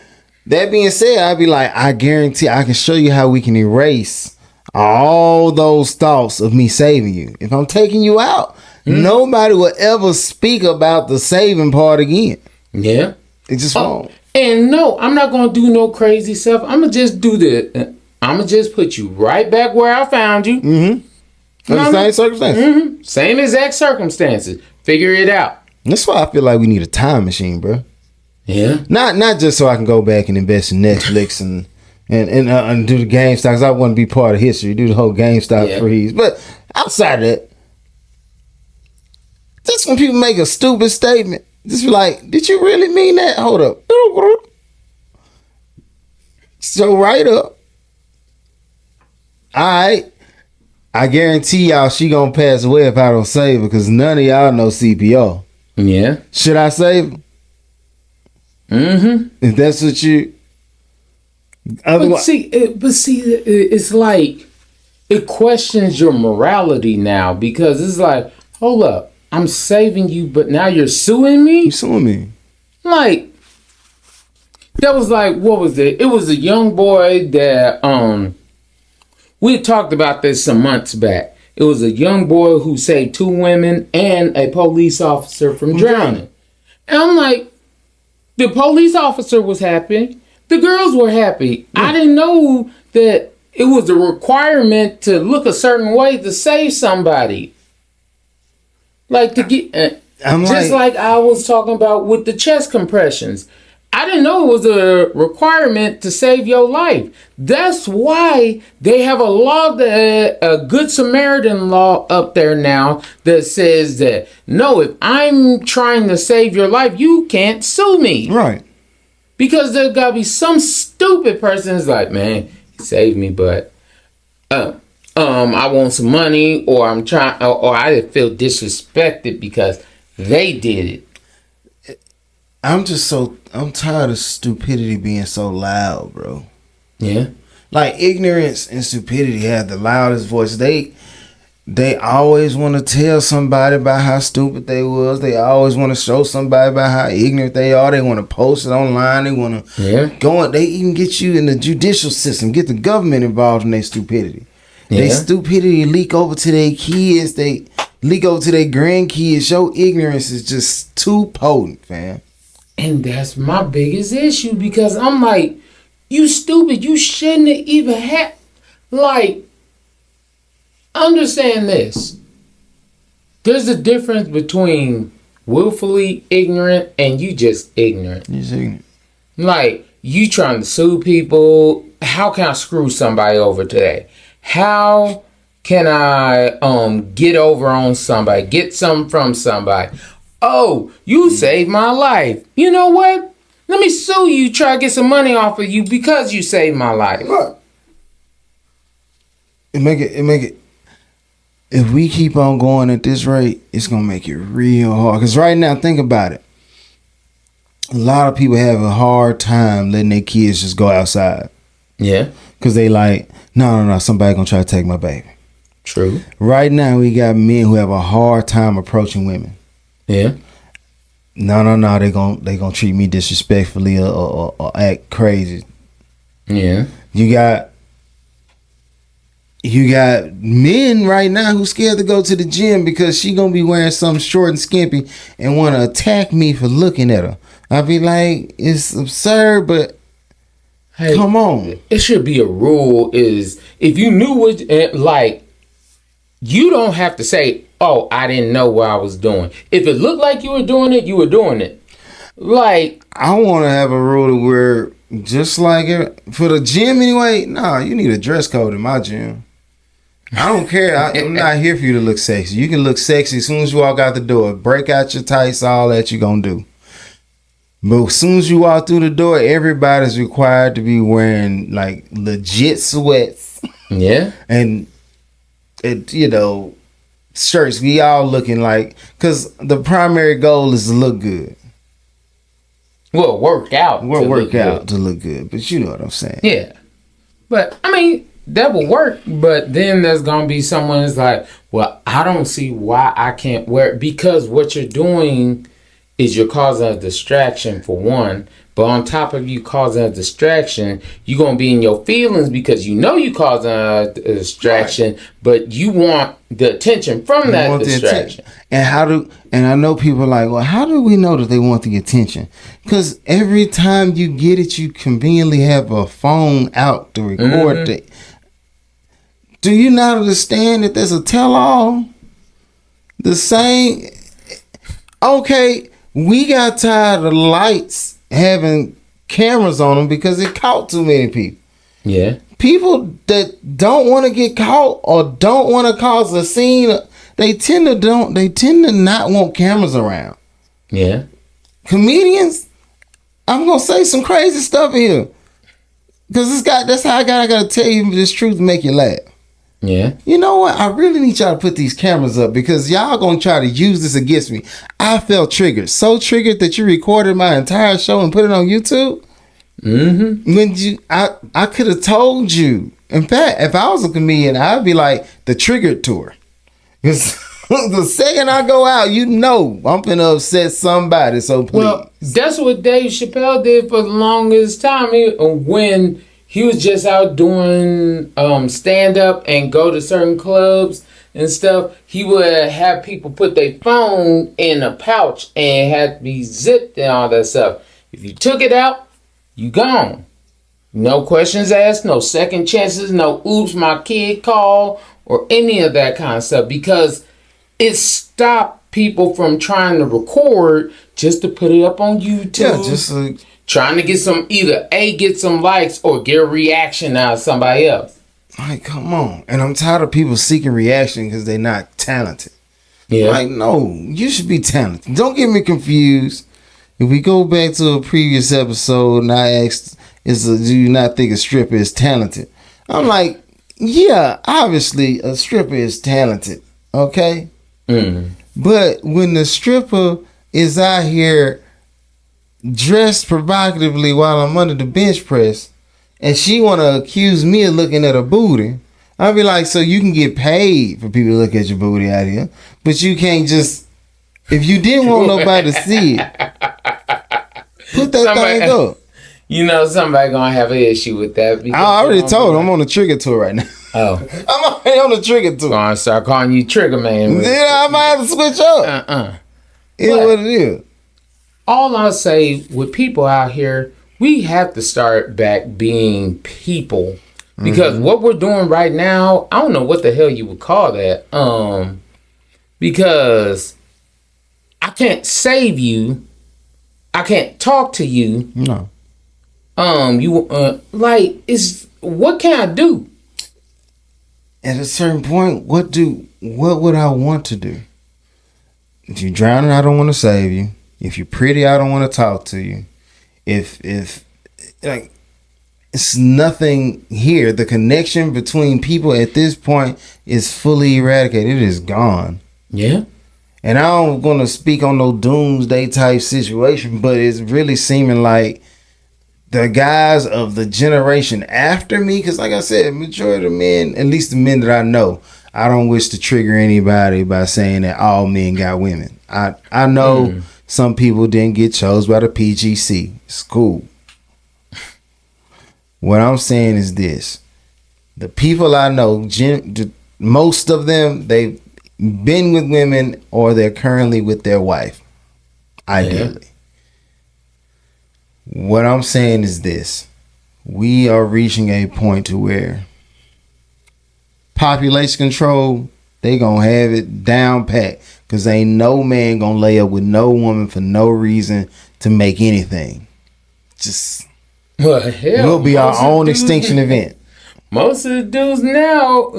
That being said, I'd be like, I guarantee I can show you how we can erase all those thoughts of me saving you. If I'm taking you out, nobody will ever speak about the saving part again. Yeah. It just won't. And no, I'm not going to do no crazy stuff. I'm going to just do this. I'm going to just put you right back where I found you. Mm-hmm. Under the same circumstances. Mm-hmm. Same exact circumstances. Figure it out. That's why I feel like we need a time machine, bro. Yeah. Not just so I can go back and invest in Netflix and do the GameStop, because I want to be part of history, do the whole GameStop freeze. But outside of that, just when people make a stupid statement, just be like, did you really mean that? Hold up. So right up. Alright. I guarantee y'all she gonna pass away if I don't save her, because none of y'all know CPR. Yeah. Should I save her? Mm-hmm. If that's what you... But see, it's like, it questions your morality now, because it's like, hold up. I'm saving you, but now you're suing me? You suing me. Like, that was like, what was it? It was a young boy that, we talked about this some months back. It was a young boy who saved 2 women and a police officer from drowning. And I'm like, the police officer was happy. The girls were happy. Yeah. I didn't know that it was a requirement to look a certain way to save somebody. Like to get, just like I was talking about with the chest compressions. I didn't know it was a requirement to save your life. That's why they have a law, a Good Samaritan law up there now that says that, no, if I'm trying to save your life, you can't sue me. Right. Because there's got to be some stupid person who's like, man, he saved me, but I want some money, or I'm trying, or I feel disrespected because they did it. I'm tired of stupidity being so loud, bro. Yeah. Like, ignorance and stupidity have the loudest voice. They always want to tell somebody about how stupid they was. They always want to show somebody about how ignorant they are. They want to post it online. They want to go on. They even get you in the judicial system, get the government involved in their stupidity. Yeah. They stupidity leak over to their kids. They leak over to their grandkids. Your ignorance is just too potent, fam. And that's my biggest issue, because I'm like, you stupid. You shouldn't have even had, like, understand this. There's a difference between willfully ignorant and you just ignorant. You're just ignorant. Like, you trying to sue people. How can I screw somebody over today? How can I get over on somebody, get something from somebody? Oh, you saved my life. You know what? Let me sue you, try to get some money off of you because you saved my life. Look. It make it if we keep on going at this rate, it's gonna make it real hard. Because right now, think about it. A lot of people have a hard time letting their kids just go outside. Yeah. Because they like, no, somebody gonna try to take my baby. True. Right now, we got men who have a hard time approaching women. Yeah. No, they gonna treat me disrespectfully or act crazy. Yeah. You got men right now who scared to go to the gym because she gonna be wearing something short and skimpy and want to attack me for looking at her. I be like, it's absurd, but hey, come on. It should be a rule is if you knew what, like, you don't have to say, oh, I didn't know what I was doing. If it looked like you were doing it, you were doing it. Like, I want to have a rule to where, just like it, for the gym anyway, nah, you need a dress code in my gym. I don't care. I'm not here for you to look sexy. You can look sexy as soon as you walk out the door. Break out your tights, all that you gonna do. But as soon as you walk through the door, everybody's required to be wearing like legit sweats. Yeah. And shirts. We all looking like, because the primary goal is to look good. Well, work out. To look good. But you know what I'm saying. Yeah. But I mean, that will work. But then there's gonna be someone that's like, well, I don't see why I can't wear it, because what you're doing is you're causing a distraction for one. But on top of you causing a distraction, you're going to be in your feelings because you know you causing a distraction, right, but you want the attention from that distraction. And I know people are like, well, how do we know that they want the attention? Because every time you get it, you conveniently have a phone out to record it. Do you not understand that there's a tell-all? The same. Okay, we got tired of lights having cameras on them because it caught too many people. Yeah. People that don't want to get caught or don't want to cause a scene, they tend to not want cameras around. Yeah. Comedians, I'm gonna say some crazy stuff here. Cause that's how I gotta tell you this truth to make you laugh. Yeah. You know what? I really need y'all to put these cameras up because y'all gonna try to use this against me. I felt triggered. So triggered that you recorded my entire show and put it on YouTube. Mm-hmm. When I could have told you. In fact, if I was a comedian, I'd be like the Triggered tour. Because the second I go out, you know I'm finna upset somebody. So please. Well, that's what Dave Chappelle did for the longest time. When he was just out doing stand-up and go to certain clubs and stuff, he would have people put their phone in a pouch and had to be zipped and all that stuff. If you took it out, you gone. No questions asked, no second chances, no oops, my kid called, or any of that kind of stuff, because it stopped people from trying to record just to put it up on YouTube. Yeah, just trying to get get some likes or get a reaction out of somebody else. Like, come on. And I'm tired of people seeking reaction because they're not talented. Yeah. Like, no, you should be talented. Don't get me confused. If we go back to a previous episode and I asked, do you not think a stripper is talented? I'm like, yeah, obviously a stripper is talented. Okay? Mm. But when the stripper is out here dressed provocatively while I'm under the bench press and she want to accuse me of looking at her booty, I'll be like, so you can get paid for people to look at your booty out here, but you can't just, if you didn't want nobody to see it, put that thing up. You know somebody gonna have an issue with that. I already told him I'm on the Trigger tour right now. Oh. I'm already on the Trigger tour. Gonna start calling you Trigger Man. Yeah, I might have to switch up. It's what it is. All I'll say with people out here, we have to start back being people. Because what we're doing right now, I don't know what the hell you would call that. Because I can't save you. I can't talk to you. No. It's what can I do? At a certain point, what would I want to do? If you're drowning, I don't want to save you. If you're pretty, I don't want to talk to you. If like it's nothing here. The connection between people at this point is fully eradicated. It is gone. Yeah. And I don't gonna speak on no doomsday type situation, but it's really seeming like the guys of the generation after me, because like I said, majority of men, at least the men that I know, I don't wish to trigger anybody by saying that all men got women. I know some people didn't get chose by the PGC. It's cool. What I'm saying is this. The people I know, most of them, they've been with women or they're currently with their wife. Ideally. Yeah. What I'm saying is this. We are reaching a point to where population control, they gonna have it down pat. Because ain't no man gonna lay up with no woman for no reason to make anything. Just, well, hell, we'll be our own extinction event. Most of the dudes now,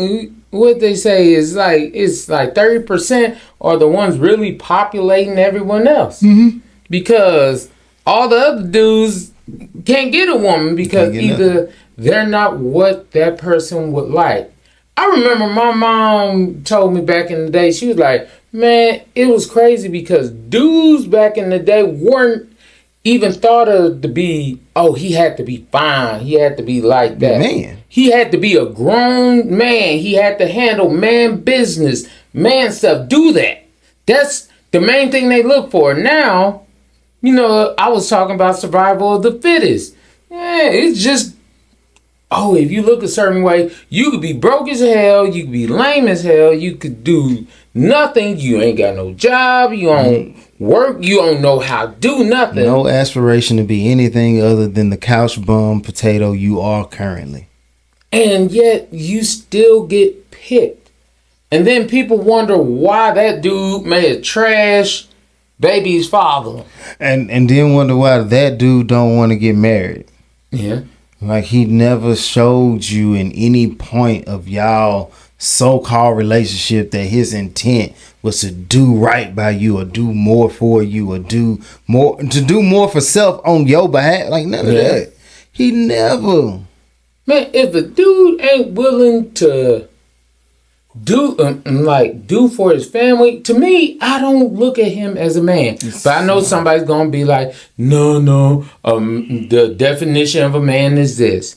what they say is it's like 30% are the ones really populating everyone else. Mm-hmm. Because all the other dudes can't get a woman because either they're not what that person would like. I remember my mom told me back in the day, she was like, man, it was crazy because dudes back in the day weren't even thought of to be, oh, he had to be fine. He had to be like that. Man. He had to be a grown man. He had to handle man business, man stuff. Do that. That's the main thing they look for. Now, I was talking about survival of the fittest. Yeah, it's just, if you look a certain way, you could be broke as hell. You could be lame as hell. You could do nothing. You ain't got no job. You don't work. You don't know how to do nothing. No aspiration to be anything other than the couch bum potato you are currently. And yet you still get picked. And then people wonder why that dude made a trash baby's father. And then wonder why that dude don't want to get married. Yeah. Like he never showed you in any point of y'all so-called relationship that his intent was to do right by you or do more for you or do more for self on your behalf. Like none of that. He never. Man, if a dude ain't willing to do for his family, to me, I don't look at him as a man. But I know somebody's gonna be like, no, the definition of a man is this.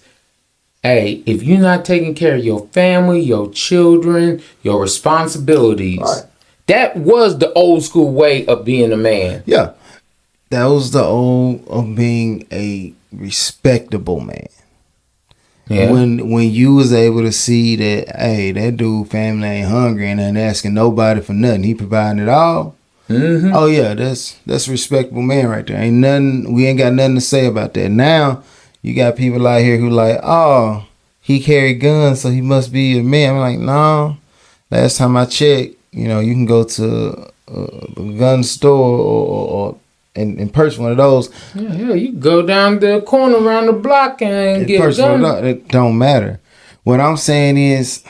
Hey, if you're not taking care of your family, your children, your responsibilities, that was the old school way of being a man. Yeah, that was the old of being a respectable man. Yeah. When you was able to see that, hey, that dude family ain't hungry and ain't asking nobody for nothing, he providing it all. Mm-hmm. Oh yeah, that's a respectable man right there. We ain't got nothing to say about that. Now you got people out here who like, oh, he carried guns, so he must be a man. I'm like, no. Last time I checked, you can go to a gun store or and purchase one of those. Yeah, you go down the corner around the block and get a gun. It don't matter. What I'm saying is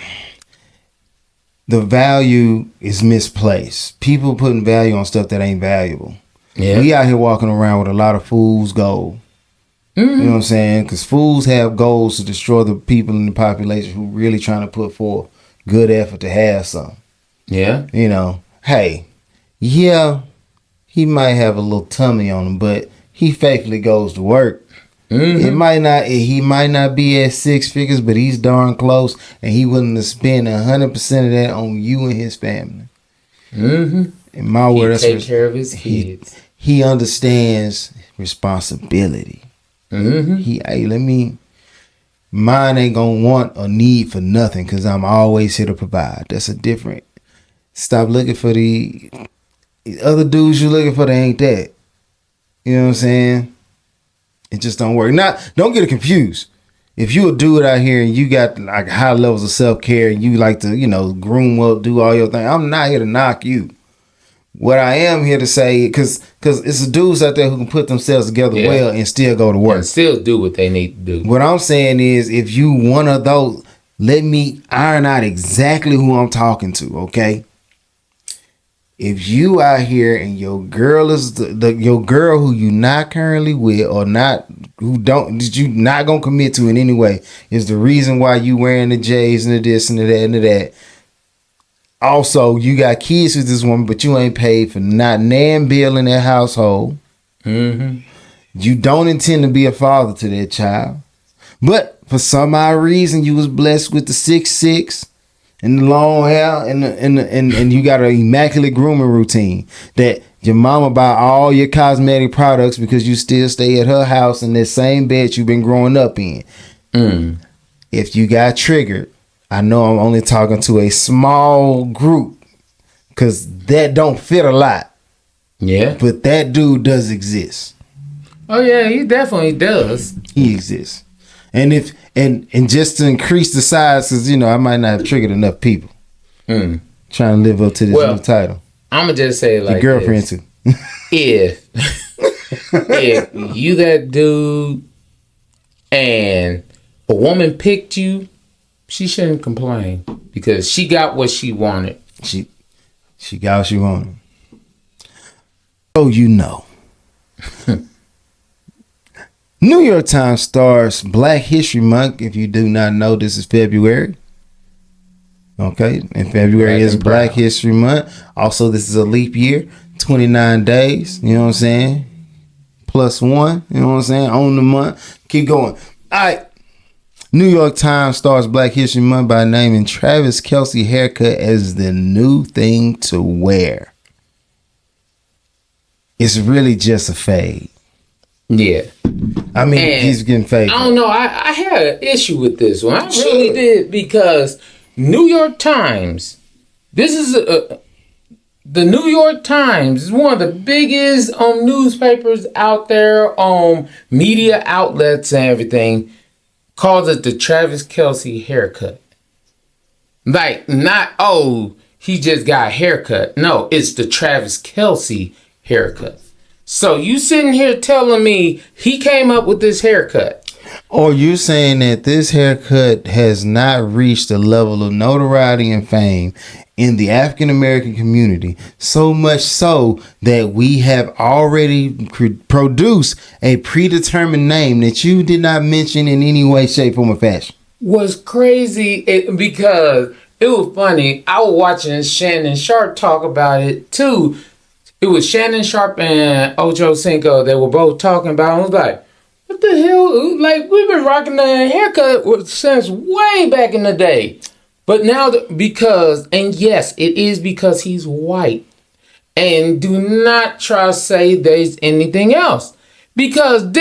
the value is misplaced. People putting value on stuff that ain't valuable. Yeah. We out here walking around with a lot of fool's gold. Mm-hmm. You know what I'm saying? Because fools have goals to destroy the people in the population who really trying to put forth good effort to have some. Yeah. Hey, yeah, he might have a little tummy on him, but he faithfully goes to work. Mm-hmm. He might not be at six figures, but he's darn close, and he willing to spend 100% of that on you and his family. Mm-hmm. In my word, that's take care of his kids. He understands responsibility. Mm-hmm. Mine ain't gonna want or need for nothing because I'm always here to provide. That's a different. Stop looking for the other dudes you looking for. They ain't that. You know what I'm saying? It just don't work. Don't get it confused. If you a dude out here and you got like high levels of self-care and you like to, groom up, do all your thing, I'm not here to knock you. What I am here to say, because it's dudes out there who can put themselves together well and still go to work. And still do what they need to do. What I'm saying is, if you one of those, let me iron out exactly who I'm talking to, okay? If you out here and your girl is your girl who you not currently with or not that you not gonna commit to in any way is the reason why you wearing the J's and the this and the that and the that. Also, you got kids with this woman, but you ain't paid for not nan bill in that household. Mm-hmm. You don't intend to be a father to that child, but for some odd reason, you was blessed with the 6'6" and the long hair, and you got an immaculate grooming routine that your mama buy all your cosmetic products because you still stay at her house in that same bed you've been growing up in. If you got triggered, I know I'm only talking to a small group because that don't fit a lot. Yeah. But that dude does exist. Oh yeah, he definitely does. He exists. And if and just to increase the size, because I might not have triggered enough people trying to live up to this new title. I'ma just say it like your girlfriend this. Too. if you that dude and a woman picked you, she shouldn't complain because she got what she wanted. She got what she wanted. Oh, you know. New York Times stars Black History Month. If you do not know, this is February. Okay, and February is Black History Month. Also, this is a leap year, 29 days. You know what I'm saying? +1. You know what I'm saying? On the month. Keep going. All right. New York Times stars Black History Month by naming Travis Kelce haircut as the new thing to wear. It's really just a fade. Yeah. I mean, and he's getting faded. I don't know. I had an issue with this one. I really did because New York Times, the New York Times is one of the biggest newspapers out there, media outlets and everything, calls it the Travis Kelce haircut. Like, not, he just got a haircut. No, it's the Travis Kelce haircut. So you sitting here telling me he came up with this haircut. Or you saying that this haircut has not reached the level of notoriety and fame in the African American community, so much so that we have already produced a predetermined name that you did not mention in any way, shape, form, or fashion. Was crazy because it was funny. I was watching Shannon Sharp talk about it too. It was Shannon Sharp and Ocho Cinco. They were both talking about it. I was like, what the hell? Like, we've been rocking the haircut since way back in the day. But now, yes, it is because he's white. And do not try to say there's anything else. Because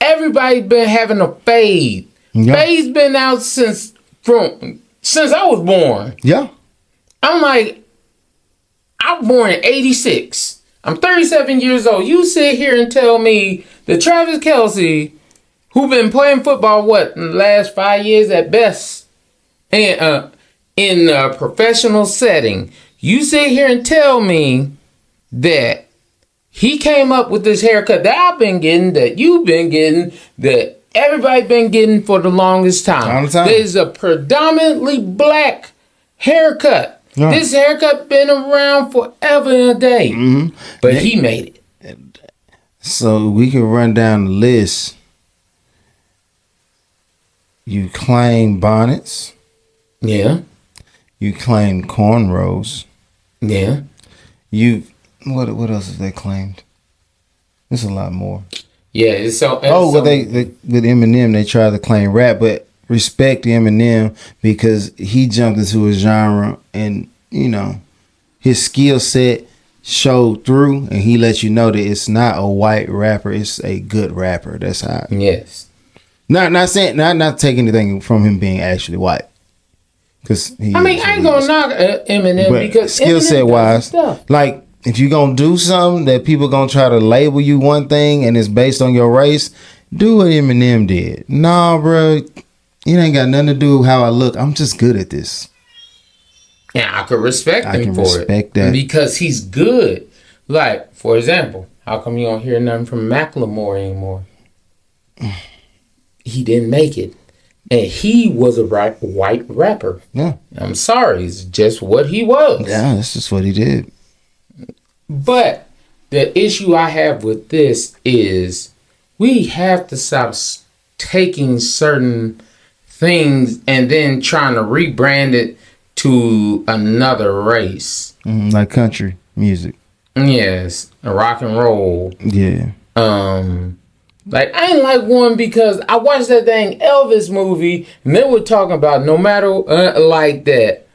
everybody's been having a fade. Yeah. Fade's been out since I was born. Yeah. I'm like, I was born in 86. I'm 37 years old. You sit here and tell me that Travis Kelce, who been playing football, in the last 5 years at best, and in a professional setting, you sit here and tell me that he came up with this haircut that I've been getting, that you've been getting, that everybody's been getting for the longest time. There's a predominantly black haircut. Yeah. This haircut been around forever and a day. Mm-hmm. But he made it. So we can run down the list. You claim bonnets. Yeah. You claim cornrows. Yeah. What else have they claimed? There's a lot more. Yeah, with Eminem they tried to claim rap, but respect Eminem because he jumped into a genre and his skill set showed through, and he let you know that it's not a white rapper, it's a good rapper. That's how. Yes. Not saying not taking anything from him being actually white. Cause I ain't gonna knock Eminem because skill set wise, like if you gonna do something that people gonna try to label you one thing and it's based on your race, do what Eminem did. Nah, bro. It ain't got nothing to do with how I look. I'm just good at this. Yeah, I could respect him for it. That. Because he's good. Like, for example, how come you don't hear nothing from Macklemore anymore? He didn't make it. And he was a white rapper. Yeah. I'm sorry. It's just what he was. Yeah, that's just what he did. But the issue I have with this is we have to stop taking certain things and then trying to rebrand it to another race. Like country music. Yes, rock and roll. Yeah. Like I ain't like one because I watched that dang Elvis movie and they were talking about no matter like that.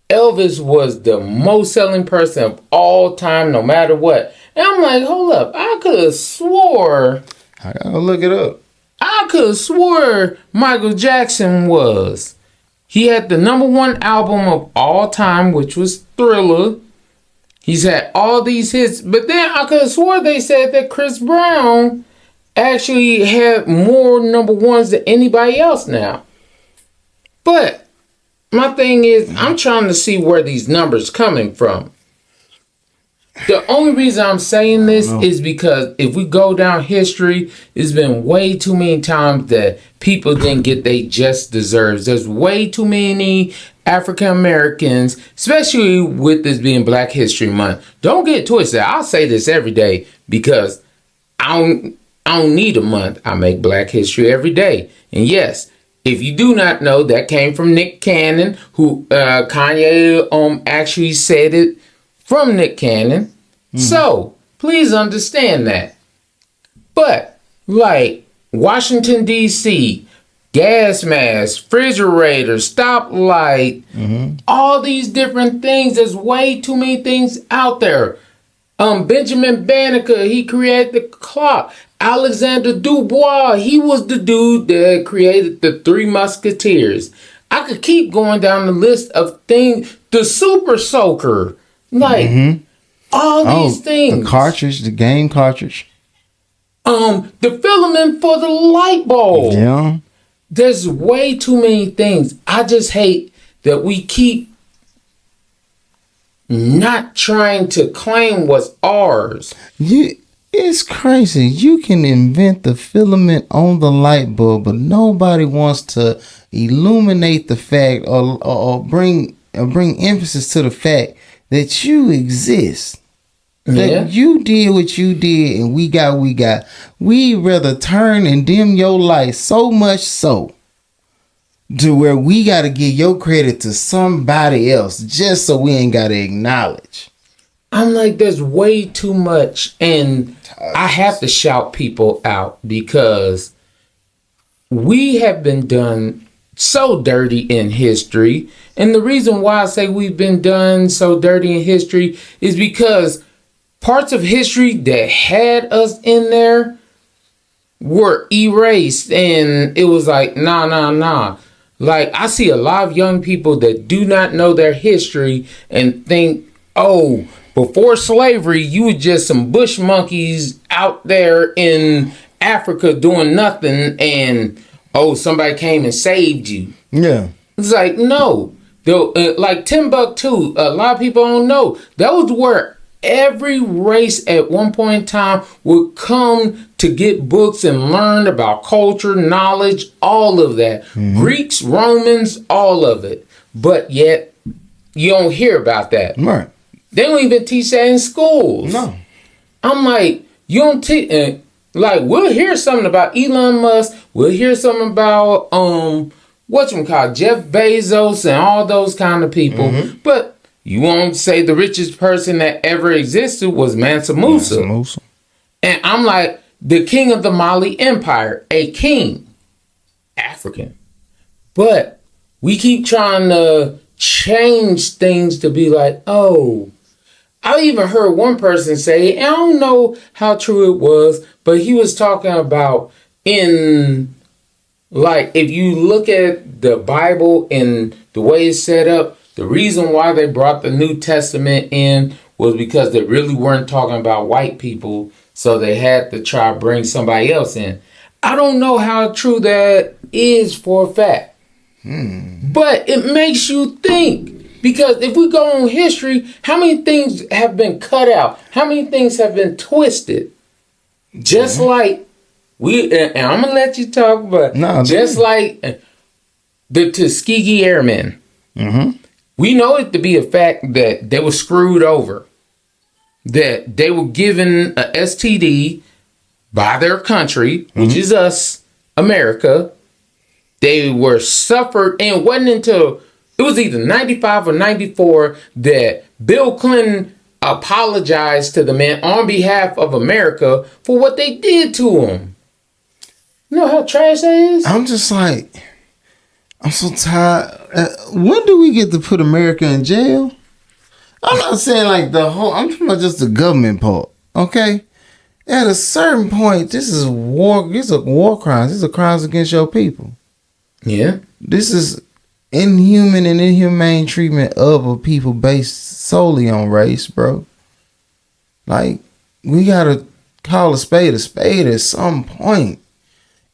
Elvis was the most selling person of all time, no matter what. And I'm like, hold up, I could have swore. I gotta look it up. I could have swore Michael Jackson was. He had the #1 album of all time, which was Thriller. He's had all these hits, but then I could have swore they said that Chris Brown actually had more #1s than anybody else now. But my thing is, I'm trying to see where these numbers coming from. The only reason I'm saying this is because if we go down history, it's been way too many times that people didn't get they just deserves. There's way too many African Americans, especially with this being Black History Month. Don't get twisted. I'll say this every day because I don't need a month. I make Black History every day. And yes, if you do not know, that came from Nick Cannon, who Kanye actually said it from Nick Cannon. So please understand that. But like Washington D.C., gas mask, refrigerator, stoplight, all these different things. There's way too many things out there. Benjamin Banneker, he created the clock. Alexander Dubois, he was the dude that created the Three Musketeers. I could keep going down the list of things. The Super Soaker, like all these things. The cartridge, the game cartridge. The filament for the light bulb. Yeah. There's way too many things. I just hate that we keep not trying to claim what's ours. It's crazy. You can invent the filament on the light bulb, but nobody wants to illuminate the fact or bring emphasis to the fact that you exist. That you did what you did and we got what we got. We rather turn and dim your light so much so to where we got to give your credit to somebody else just so we ain't got to acknowledge. I'm like, there's way too much, and I have to shout people out because we have been done so dirty in history. And the reason why I say we've been done so dirty in history is because parts of history that had us in there were erased, and it was like, nah. Like, I see a lot of young people that do not know their history and think, oh, before slavery, you were just some bush monkeys out there in Africa doing nothing, and oh, somebody came and saved you. Yeah. It's like, no. Like Timbuktu, a lot of people don't know. That was where every race at one point in time would come to get books and learn about culture, knowledge, all of that. Greeks, Romans, all of it. But yet, you don't hear about that. Right. They don't even teach that in schools. No. I'm like, you don't teach. Like, we'll hear something about Elon Musk. We'll hear something about Jeff Bezos and all those kind of people. But you won't say the richest person that ever existed was Mansa Musa. And I'm like, the king of the Mali Empire, a king, African. But we keep trying to change things to be like, oh, I even heard one person say, and I don't know how true it was, but he was talking about if you look at the Bible and the way it's set up, the reason why they brought the New Testament in was because they really weren't talking about white people, so they had to try to bring somebody else in. I don't know how true that is for a fact, but it makes you think. Because if we go on history, how many things have been cut out? How many things have been twisted? Just like and I'm going to let you talk, but like the Tuskegee Airmen. We know it to be a fact that they were screwed over. that they were given a STD by their country, which is us, America. They were suffered, and it wasn't until it was either 95 or 94 that Bill Clinton apologized to the men on behalf of America for what they did to him. You know how trash that is? I'm just like, I'm so tired. When do we get to put America in jail? I'm not saying like the whole, I'm talking about just the government part, okay? At a certain point, this is war. These are war crimes. These are crimes against your people. Yeah. This is inhuman and inhumane treatment of a people based solely on race, bro. Like, we gotta call a spade at some point.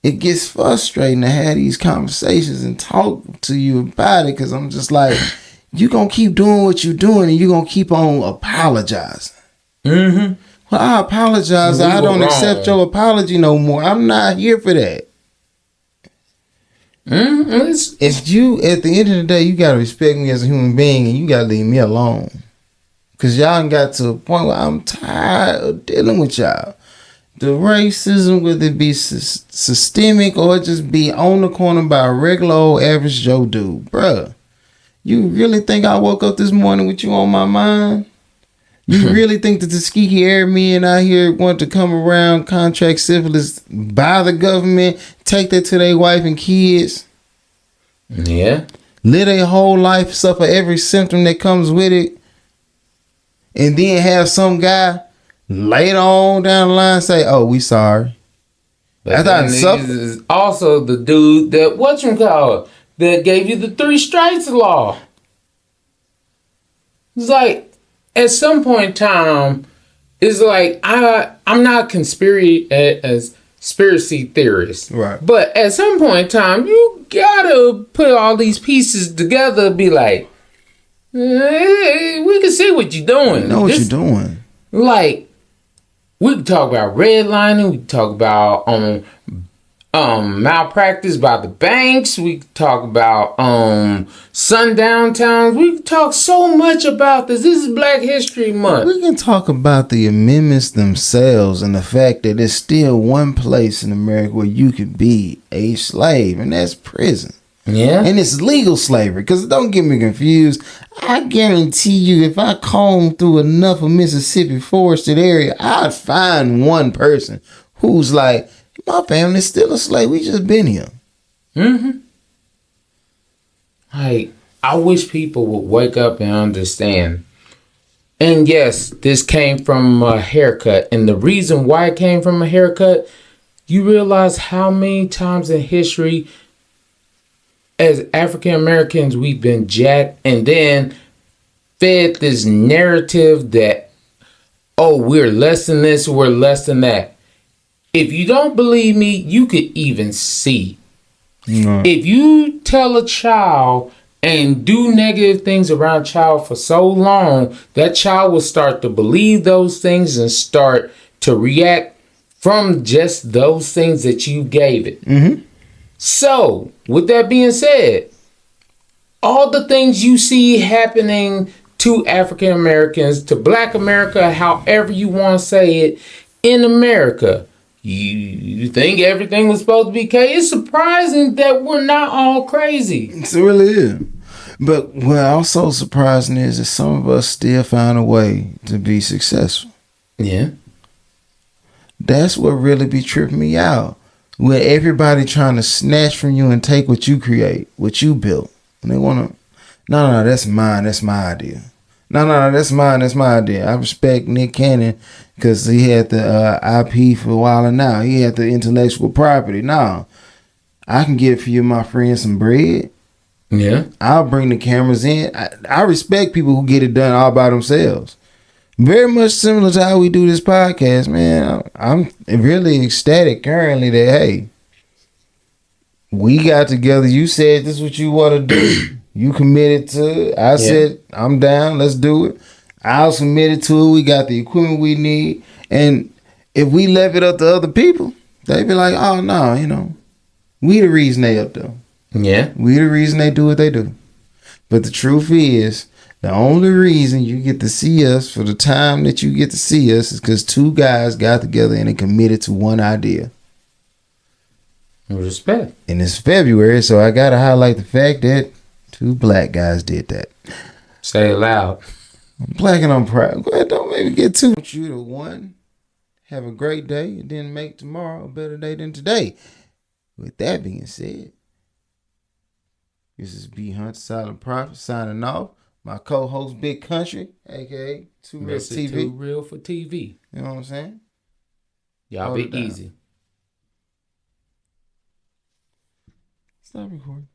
It gets frustrating to have these conversations and talk to you about it, because I'm just like, you gonna keep doing what you're doing and you gonna keep on apologizing. Mm-hmm. Well, I apologize. I don't accept your apology no more. I'm not here for that. Mm-hmm. If you, at the end of the day, you gotta respect me as a human being and you gotta leave me alone. Cause y'all got to a point where I'm tired of dealing with y'all. The racism, whether it be systemic or just be on the corner by a regular old average Joe dude. Bruh, you really think I woke up this morning with you on my mind? You really think that the skeeky air men out here want to come around, contract syphilis by the government, take that to their wife and kids? Yeah. Live their whole life, suffer every symptom that comes with it, and then have some guy later on down the line say, "Oh, we sorry." But is also the dude that whatchamacallit that gave you the 3 strikes law. It's like, at some point in time, it's like I'm not conspiracy theorist, right? But at some point in time, you gotta put all these pieces together. Be like, hey, we can see what you're doing. I know what you're doing. Like, we can talk about redlining. We can talk about malpractice by the banks. We can talk about sundown towns. We can talk so much about this. This is Black History Month. We can talk about the amendments themselves and the fact that there's still one place in America where you could be a slave, and that's prison. Yeah. And it's legal slavery, because don't get me confused. I guarantee you, if I comb through enough of Mississippi forested area, I'd find one person who's like, my family's still a slave. We just been here. Mm-hmm. Like, I wish people would wake up and understand. And yes, this came from a haircut. And the reason why it came from a haircut, you realize how many times in history as African Americans we've been jacked and then fed this narrative that, oh, we're less than this, we're less than that. If you don't believe me, you could even see. No. If you tell a child and do negative things around a child for so long, that child will start to believe those things and start to react from just those things that you gave it. Mm-hmm. So, with that being said, all the things you see happening to African Americans, to Black America, however you want to say it, in America, you think everything was supposed to be okay? It's surprising that we're not all crazy. It really is. But what also surprising is that some of us still find a way to be successful. Yeah. That's what really be tripping me out. Where everybody trying to snatch from you and take what you create, what you built. And they want to, no, that's mine. That's my idea. No, that's mine. That's my idea. I respect Nick Cannon because he had the IP for a while, and now he had the intellectual property. Now, I can get for you, my friend, some bread. Yeah. I'll bring the cameras in. I respect people who get it done all by themselves. Very much similar to how we do this podcast, man. I'm really ecstatic currently that, hey, we got together. You said this is what you want to do. You committed to it. I said, I'm down. Let's do it. I was committed to it. We got the equipment we need. And if we left it up to other people, they'd be like, oh, no, we the reason they up there. Yeah. We the reason they do what they do. But the truth is, The only reason you get to see us for the time that you get to see us is because two guys got together and they committed to one idea. Respect. And it's February, so I gotta highlight the fact that two black guys did that. Say it loud. I'm black and I'm proud. Go ahead, don't make me get too. I want you to one, have a great day, and then make tomorrow a better day than today. With that being said, this is B Hunt, Silent Prophet, signing off. My co-host, Big Country, aka Too Real for TV. Too Real for TV. You know what I'm saying? Y'all Hold be easy. Stop recording.